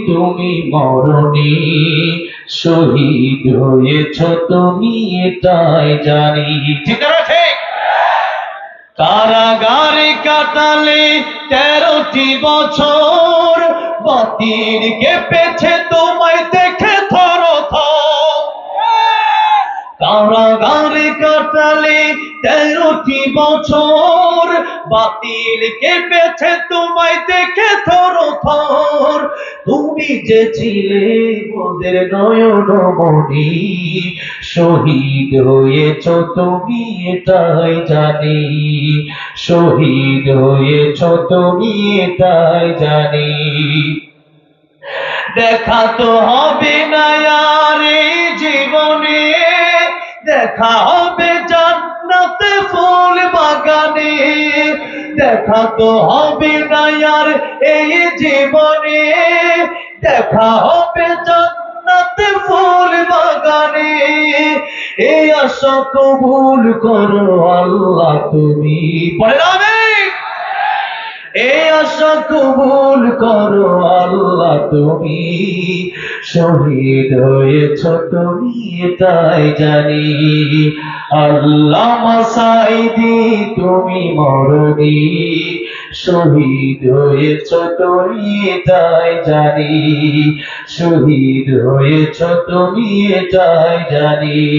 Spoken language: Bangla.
তুমি মরনি, শহীদ হয়েছ তুমি এটাই জানি। ঠিক না ঠিক? কারাগারে কাটালে 13টি বছর, বাতিল কেঁপেছে তোমায় দেখে থর থর। কারাগারে কাটালে 13টি বছর, বাতিল কেঁপেছে তোমায় দেখে থর থর। তুমি যে ছিলে ওদের নয়নমণি, শহীদ হয়েছ তুমি এটাই জানি, শহীদ হয়েছ তুমি এটাই জানি। দেখা তো হবে না আর এই জীবনে, দেখা হবে জান্নাতে ফুল বাগানে। দেখা তো হবে না আর এই জীবনে, দেখা হবে জান্নাতে ফুল বাগানে। এই আশা কবুল করো আল্লাহ তুমি, পড়ে আমিন। এই আশা কবুল করো আল্লাহ তুমি, শহীদ হয়েছ তুমি এটাই জানি। আল্লামা সাঈদী তুমি মরনি, শহীদ হয়েছ তুমি এটাই জানি, শহীদ হয়েছ তুমি এটাই জানি।